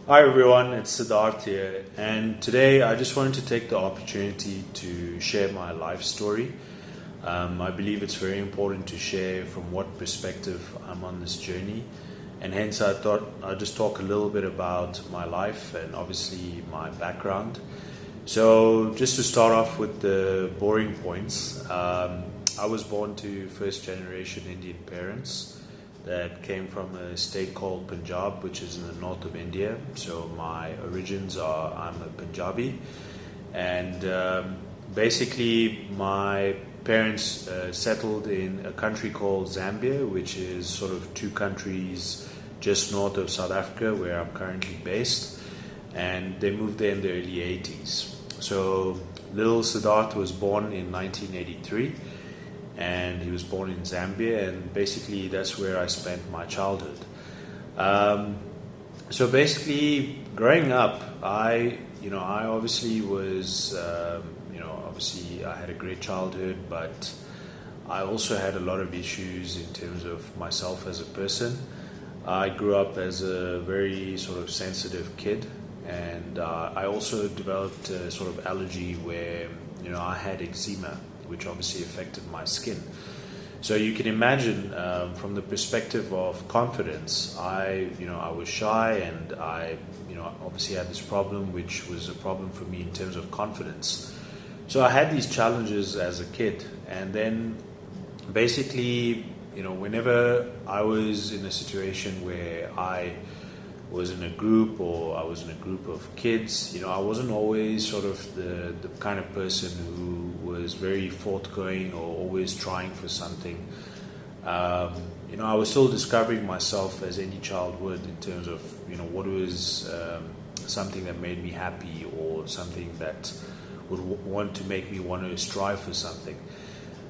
Hi everyone, it's Siddharth here, and today I just wanted to take the opportunity to share my life story. I believe it's very important to share from what perspective I'm on this journey, and hence I thought I'd just talk a little bit about my life and obviously my background. So, just to start off with the boring points, I was born to first generation Indian parents that came from a state called Punjab, which is in the north of India. So my origins are I'm a Punjabi, and basically my parents settled in a country called Zambia, which is sort of two countries just north of South Africa, where I'm currently based, and they moved there in the early 80s. So little Siddharth was born in 1983, and he was born in Zambia, and basically that's where I spent my childhood. So basically, growing up, I obviously was, obviously I had a great childhood, but I also had a lot of issues in terms of myself as a person. I grew up as a very sort of sensitive kid, and I also developed a sort of allergy where, I had eczema, which obviously affected my skin. So you can imagine, from the perspective of confidence, I was shy, and I obviously had this problem, which was a problem for me in terms of confidence. So I had these challenges as a kid, and then basically, whenever I was in a situation where I was in a group, or I was in a group of kids, I wasn't always sort of the kind of person who was very forthgoing or always trying for something. I was still discovering myself as any child would, in terms of what was something that made me happy, or something that would want to make me want to strive for something.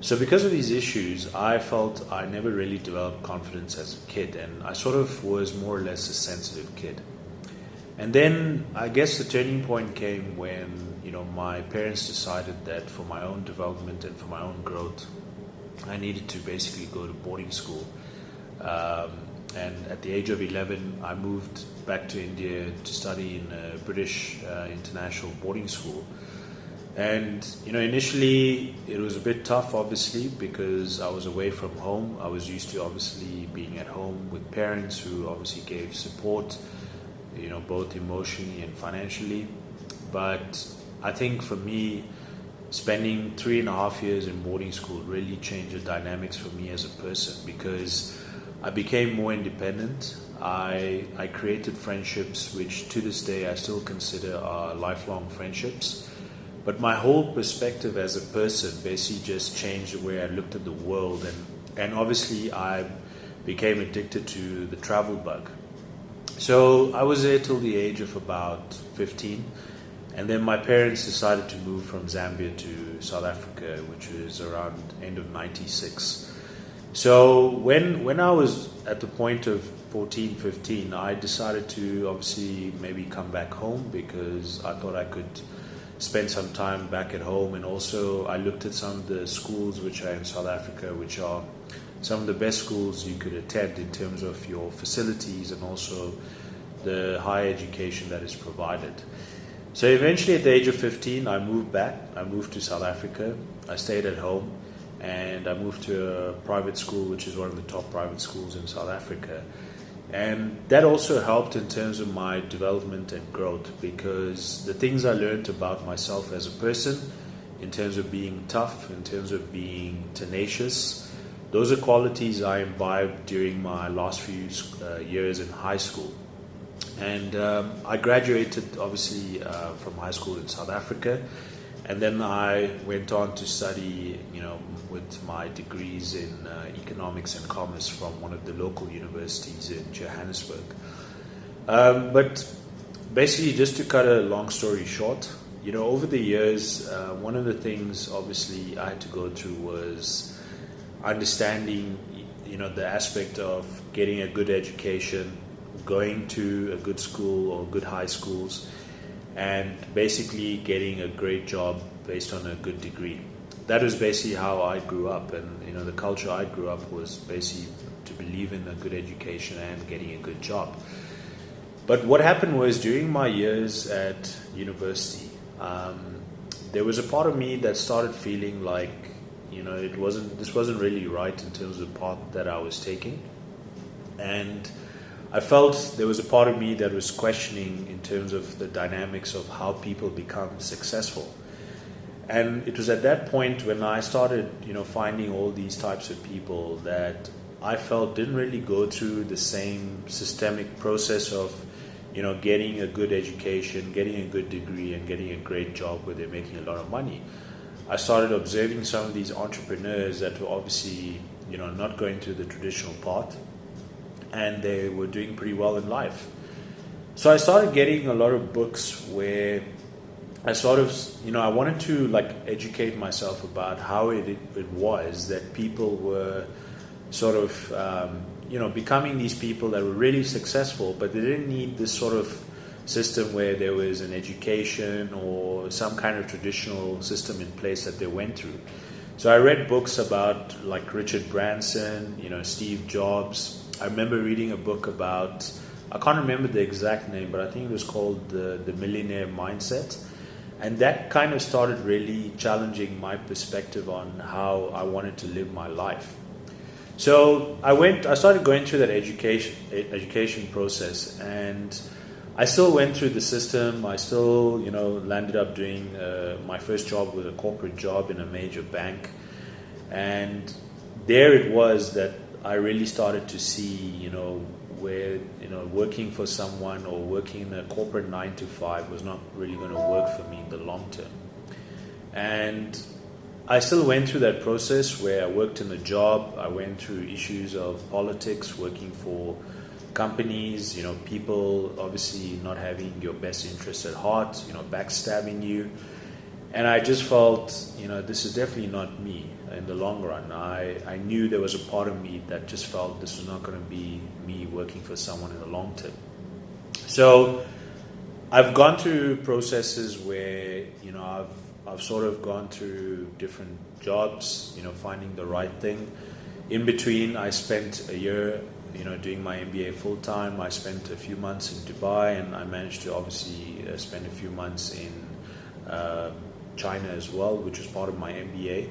So because of these issues, I felt I never really developed confidence as a kid, and I sort of was more or less a sensitive kid. And then I guess the turning point came when, my parents decided that for my own development and for my own growth, I needed to basically go to boarding school. And at the age of 11, I moved back to India to study in a British international boarding school. And initially it was a bit tough, obviously, because I was away from home. I was used to obviously being at home with parents who obviously gave support, both emotionally and financially. But I think for me, spending 3.5 years in boarding school really changed the dynamics for me as a person, because I became more independent. I created friendships which to this day I still consider are lifelong friendships. But my whole perspective as a person basically just changed the way I looked at the world, and obviously I became addicted to the travel bug. So I was there till the age of about 15, and then my parents decided to move from Zambia to South Africa, which was around end of 96. So when I was at the point of 14, 15, I decided to obviously maybe come back home, because I thought I could spend some time back at home. And also I looked at some of the schools which are in South Africa, which are some of the best schools you could attend in terms of your facilities and also the higher education that is provided. So eventually at the age of 15, I moved back. I moved to South Africa. I stayed at home, and I moved to a private school, which is one of the top private schools in South Africa. And that also helped in terms of my development and growth, because the things I learned about myself as a person, in terms of being tough, in terms of being tenacious, those are qualities I imbibed during my last few years in high school. And I graduated obviously from high school in South Africa, and then I went on to study, with my degrees in economics and commerce from one of the local universities in Johannesburg. But basically, just to cut a long story short, over the years, one of the things obviously I had to go through was understanding, the aspect of getting a good education, going to a good school or good high schools, and basically getting a great job based on a good degree. That was basically how I grew up, and the culture I grew up was basically to believe in a good education and getting a good job. But what happened was during my years at university, there was a part of me that started feeling like, this wasn't really right in terms of the path that I was taking. And I felt there was a part of me that was questioning in terms of the dynamics of how people become successful. And it was at that point when I started, finding all these types of people that I felt didn't really go through the same systemic process of, getting a good education, getting a good degree, and getting a great job where they're making a lot of money. I started observing some of these entrepreneurs that were obviously, not going through the traditional path, and they were doing pretty well in life. So I started getting a lot of books where I sort of, I wanted to educate myself about how it was that people were sort of, becoming these people that were really successful, but they didn't need this sort of system where there was an education or some kind of traditional system in place that they went through. So I read books about Richard Branson, Steve Jobs. I remember reading a book about, I can't remember the exact name, but I think it was called the Millionaire Mindset. And that kind of started really challenging my perspective on how I wanted to live my life. So I started going through that education process, and I still went through the system. I still, landed up doing my first job was a corporate job in a major bank. And there it was that I really started to see, where, working for someone or working in a corporate 9 to 5 was not really going to work for me in the long term. And I still went through that process where I worked in a job. I went through issues of politics, working for companies, people obviously not having your best interests at heart, backstabbing you. And I just felt, this is definitely not me in the long run. I knew there was a part of me that just felt this was not going to be me working for someone in the long term. So I've gone through processes where, I've sort of gone through different jobs, finding the right thing. In between, I spent a year, doing my MBA full time. I spent a few months in Dubai, and I managed to obviously spend a few months in China as well, which was part of my MBA.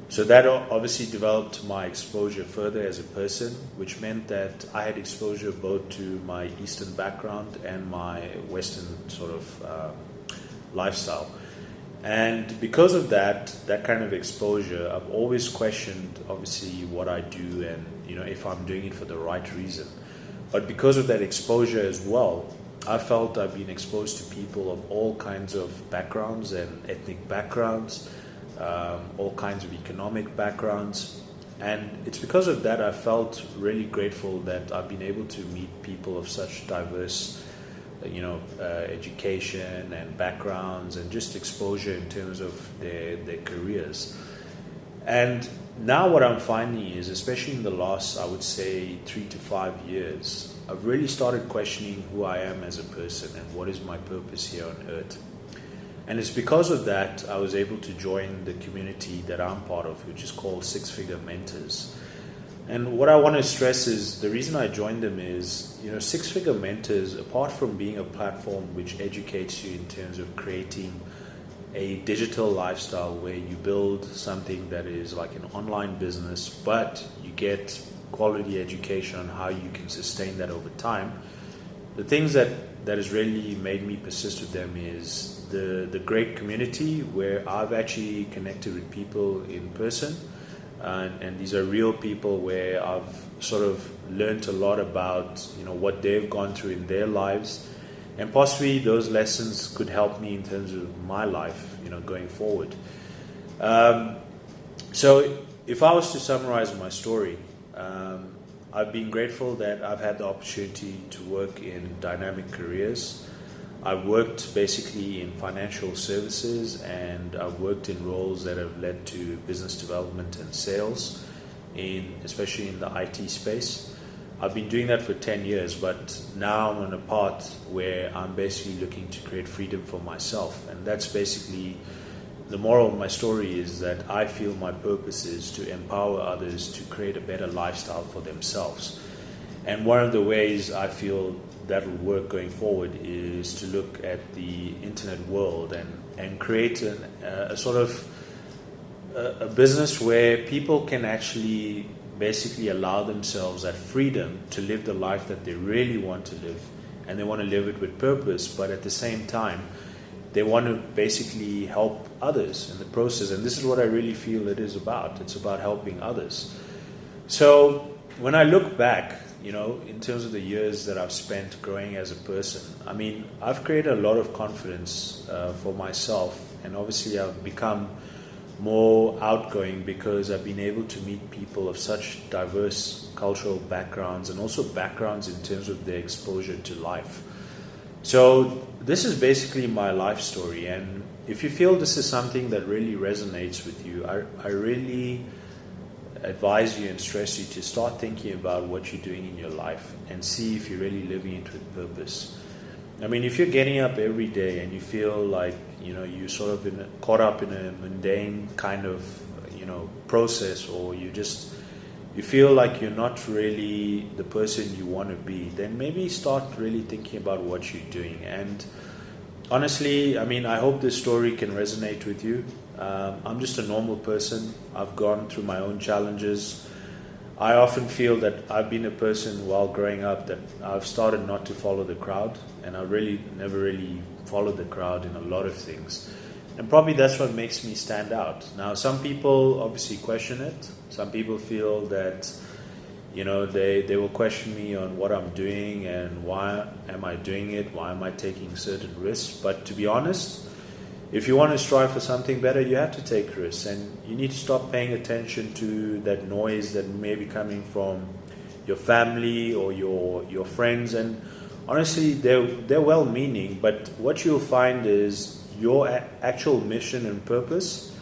So that obviously developed my exposure further as a person, which meant that I had exposure both to my Eastern background and my Western sort of lifestyle. And because of that kind of exposure, I've always questioned obviously what I do and if I'm doing it for the right reason. But because of that exposure as well, I felt I've been exposed to people of all kinds of backgrounds and ethnic backgrounds, all kinds of economic backgrounds. And it's because of that I felt really grateful that I've been able to meet people of such diverse education and backgrounds and just exposure in terms of their careers. And now what I'm finding is, especially in the last, I would say, 3 to 5 years, I've really started questioning who I am as a person and what is my purpose here on earth. And it's because of that I was able to join the community that I'm part of, which is called Six Figure Mentors. And what I want to stress is the reason I joined them is, Six Figure Mentors, apart from being a platform which educates you in terms of creating a digital lifestyle where you build something that is like an online business, but you get quality education on how you can sustain that over time. The things that has really made me persist with them is the great community where I've actually connected with people in person. And these are real people where I've sort of learned a lot about, what they've gone through in their lives. And possibly those lessons could help me in terms of my life, going forward. So if I was to summarize my story, I've been grateful that I've had the opportunity to work in dynamic careers. I've worked basically in financial services, and I've worked in roles that have led to business development and sales, especially in the IT space. I've been doing that for 10 years, but now I'm on a path where I'm basically looking to create freedom for myself. And that's basically the moral of my story, is that I feel my purpose is to empower others to create a better lifestyle for themselves. And one of the ways I feel that will work going forward is to look at the internet world and create a sort of a business where people can actually basically allow themselves that freedom to live the life that they really want to live, and they want to live it with purpose, but at the same time they want to basically help others in the process. And this is what I really feel it is about. It's about helping others. So when I look back, in terms of the years that I've spent growing as a person, I mean, I've created a lot of confidence for myself, and obviously I've become more outgoing because I've been able to meet people of such diverse cultural backgrounds, and also backgrounds in terms of their exposure to life. So this is basically my life story, and if you feel this is something that really resonates with you, I really advise you and stress you to start thinking about what you're doing in your life and see if you're really living it with purpose. I mean, if you're getting up every day and you feel like you're sort of caught up in a mundane kind of process, or you feel like you're not really the person you want to be, then maybe start really thinking about what you're doing. And honestly, I mean, I hope this story can resonate with you. I'm just a normal person. I've gone through my own challenges. I often feel that I've been a person while growing up that I've started not to follow the crowd, and I really never really followed the crowd in a lot of things. And probably that's what makes me stand out. Now, some people obviously question it. Some people feel that, they will question me on what I'm doing and why am I doing it, why am I taking certain risks. But to be honest, if you want to strive for something better, you have to take risks, and you need to stop paying attention to that noise that may be coming from your family or your friends. And honestly, they're well-meaning, but what you'll find is your actual mission and purpose,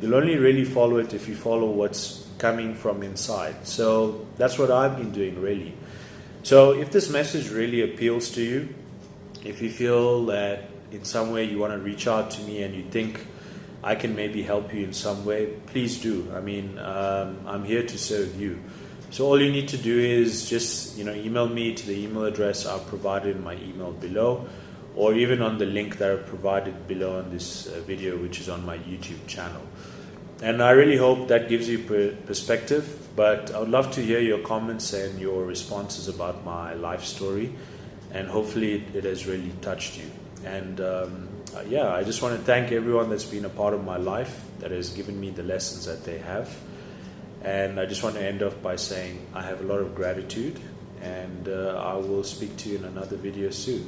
you'll only really follow it if you follow what's coming from inside. So that's what I've been doing, really. So if this message really appeals to you, if you feel that in some way you want to reach out to me and you think I can maybe help you in some way, please do. I mean, I'm here to serve you. So all you need to do is just email me to the email address I've provided in my email below, or even on the link that I've provided below on this video, which is on my YouTube channel. And I really hope that gives you perspective, but I would love to hear your comments and your responses about my life story, and hopefully it has really touched you. And I just want to thank everyone that's been a part of my life, that has given me the lessons that they have. And I just want to end off by saying I have a lot of gratitude, and I will speak to you in another video soon.